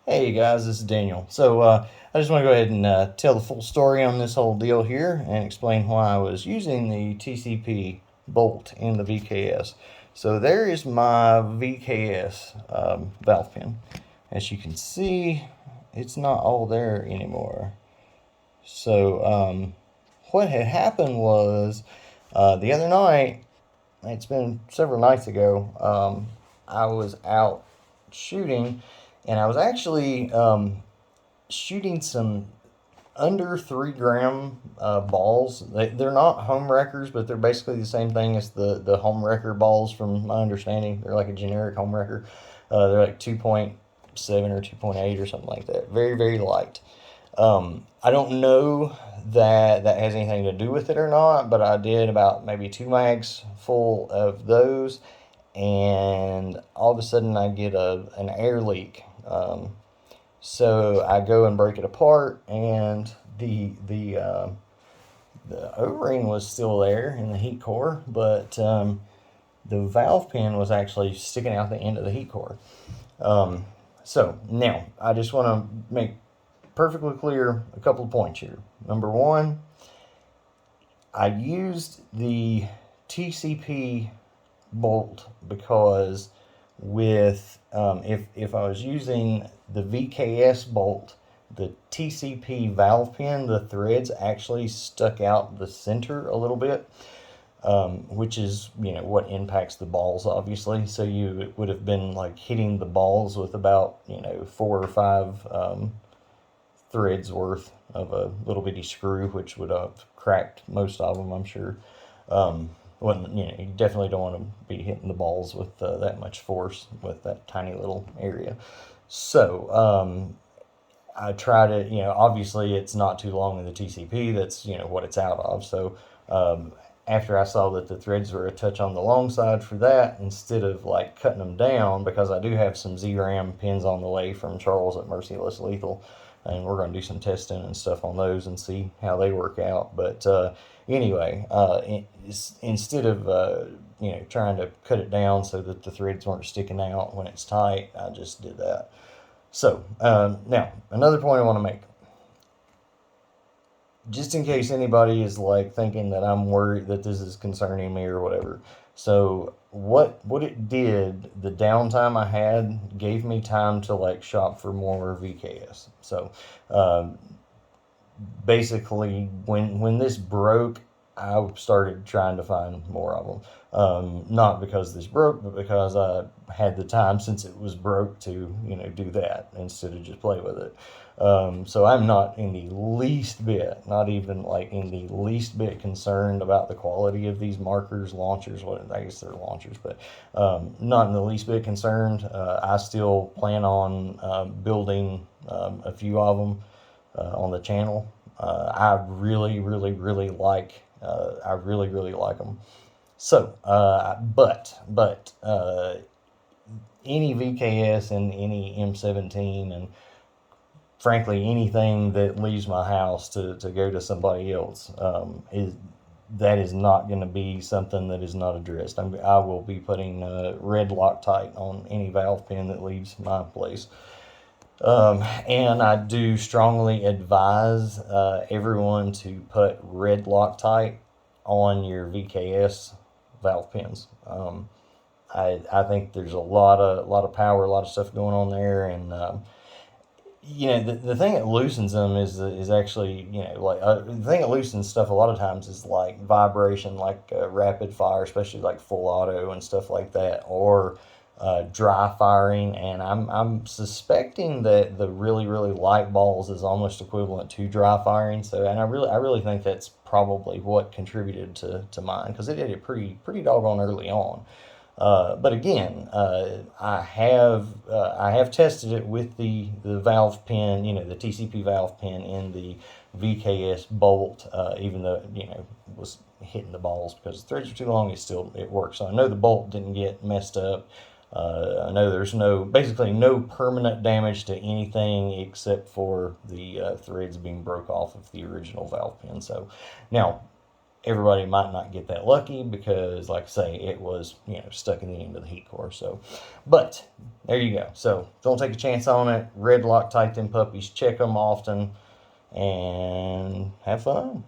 Hey guys, this is Daniel. I just want to go ahead and tell the full story on this whole deal here and explain why I was using the TCP bolt in the VKS. So there is my VKS valve pin. As you can see, it's not all there anymore. What had happened was the other night, it's been several nights ago, I was out shooting and I was actually shooting some under 3 gram balls. They're not home wreckers, but they're basically the same thing as the home wrecker balls from my understanding. They're like a generic home wrecker. They're like 2.7 or 2.8 or something like that. Very, very light. I don't know that that has anything to do with it or not, but I did about maybe 2 mags full of those, and all of a sudden I get an air leak. So I go and break it apart, and the O-ring was still there in the heat core, but the valve pin was actually sticking out the end of the heat core. So now I just want to make perfectly clear a couple of points here. Number one, I used the TCP bolt because if I was using the VKS bolt, the TCP valve pin, the threads actually stuck out the center a little bit, which is what impacts the balls, obviously. So you would have been like hitting the balls with about 4 or 5 threads worth of a little bitty screw, which would have cracked most of them, I'm sure. You definitely don't want to be hitting the balls with that much force with that tiny little area. I try to, obviously it's not too long in the TCP. That's what it's out of. After I saw that the threads were a touch on the long side for that, instead of like cutting them down, because I do have some Z-Ram pins on the way from Charles at Merciless Lethal, and we're going to do some testing and stuff on those and see how they work out. But anyway, instead of trying to cut it down so that the threads weren't sticking out when it's tight, I just did that. Now another point I want to make, just in case anybody is like thinking that I'm worried that this is concerning me or whatever. So what it did, the downtime I had gave me time to like shop for more VKS. Uh, Basically, when this broke, I started trying to find more of them. Not because this broke, but because I had the time since it was broke to do that instead of just play with it. So I'm not in the least bit, not even like in the least bit concerned about the quality of these markers, launchers. What I guess they're launchers, but not in the least bit concerned. I still plan on building a few of them on the channel. I really, really, really like. I really, really like them. But any VKS and any M17 and frankly anything that leaves my house to go to somebody else that is not going to be something that is not addressed. I will be putting red Loctite on any valve pin that leaves my place. And I do strongly advise everyone to put red Loctite on your VKS valve pins. I think there's a lot of power, a lot of stuff going on there, and the thing that loosens them is actually like the thing that loosens stuff a lot of times is like vibration, like rapid fire, especially like full auto and stuff like that, or dry firing. And I'm suspecting that the really really light balls is almost equivalent to dry firing. And I really think that's probably what contributed to mine, because it did it pretty doggone early on. But again, I have tested it with the valve pin, the TCP valve pin in the VKS bolt, even though it was hitting the balls because the threads are too long. It works. So I know the bolt didn't get messed up. I know there's basically no permanent damage to anything except for the threads being broke off of the original valve pin. So now, everybody might not get that lucky because, like I say, it was, stuck in the end of the heat core. So, but there you go. So don't take a chance on it. Red Loctite them puppies. Check them often and have fun.